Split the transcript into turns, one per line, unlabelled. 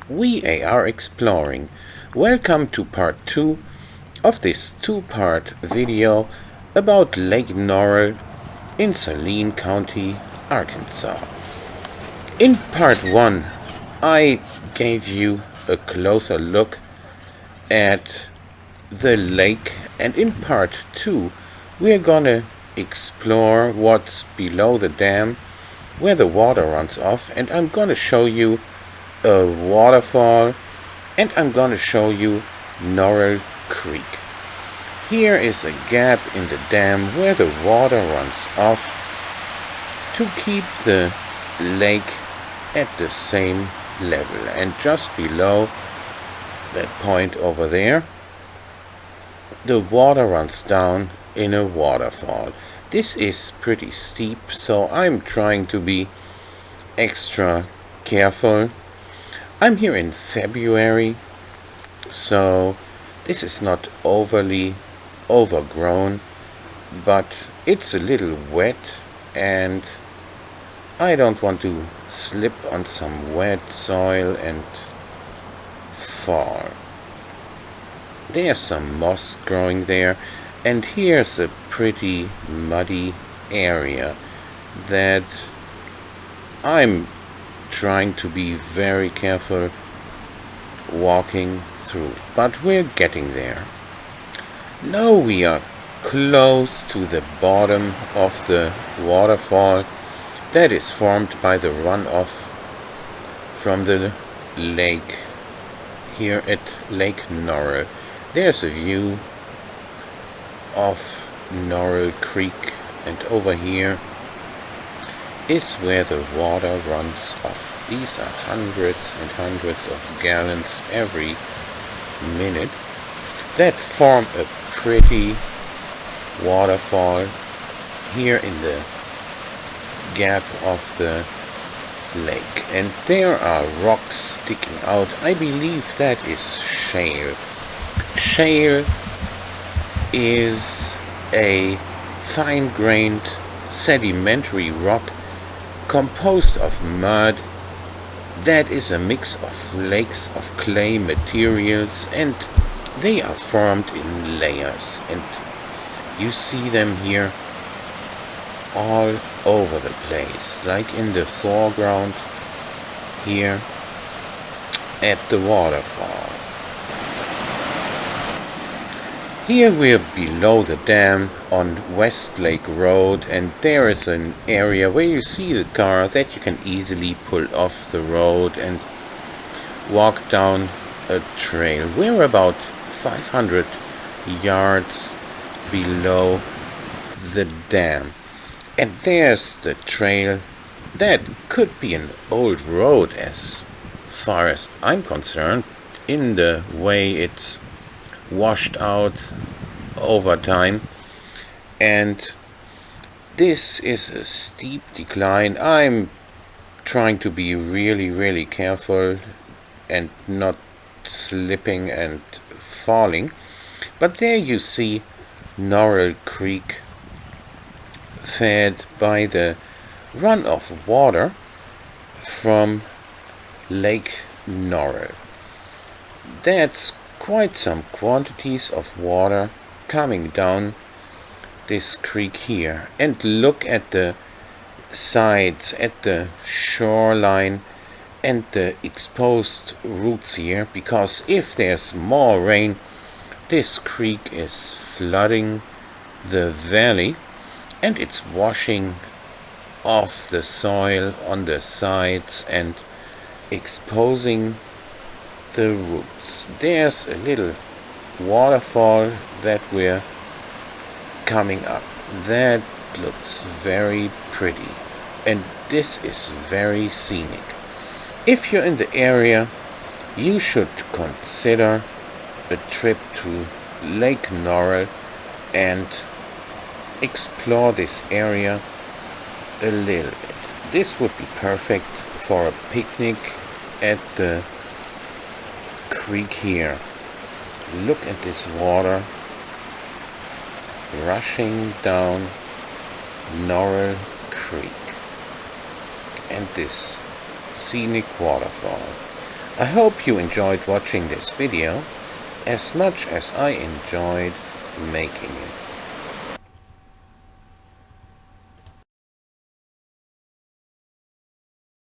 we are exploring. Welcome to part 2 of this two-part video about Lake Norrell in Saline County, Arkansas. In part 1, I gave you a closer look at the lake, and in part 2, we're gonna explore what's below the dam, where the water runs off, and I'm gonna show you a waterfall, and I'm gonna show you Norrell Creek. Here is a gap in the dam where the water runs off to keep the lake at the same level, and just below that point over there, the water runs down in a waterfall. This is pretty steep, so I'm trying to be extra careful. I'm here in February, so this is not overly overgrown, but it's a little wet and I don't want to slip on some wet soil and fall. There's some moss growing there, and here's a pretty muddy area that I'm trying to be very careful walking through, but we're getting there. Now we are close to the bottom of the waterfall that is formed by the runoff from the lake here at Lake Norrell. There's a view of Norrell Creek, and over here is where the water runs off. These are hundreds and hundreds of gallons every minute that form a pretty waterfall here in the gap of the lake. And there are rocks sticking out. I believe that is shale. Shale is a fine-grained sedimentary rock composed of mud that is a mix of flakes of clay materials, and they are formed in layers, and you see them here all over the place, like in the foreground here at the waterfall. Here we're below the dam on Westlake Road, and there is an area where you see the car that you can easily pull off the road and walk down a trail. We're about 500 yards below the dam, and there's the trail. That could be an old road as far as I'm concerned, in the way it's washed out over time, and this is a steep decline. I'm trying to be really careful and not slipping and falling, but there you see Norrell Creek, fed by the runoff water from Lake Norrell. That's quite some quantities of water coming down this creek here. And look at the sides, at the shoreline and the exposed roots here, because if there's more rain, this creek is flooding the valley and it's washing off the soil on the sides and exposing the roots. There's a little waterfall that we're coming up. That looks very pretty, and this is very scenic. If you're in the area, you should consider a trip to Lake Norrell and explore this area a little bit. This would be perfect for a picnic at the creek here. Look at this water rushing down Norrell Creek and this scenic waterfall. I hope you enjoyed watching this video as much as I enjoyed making it.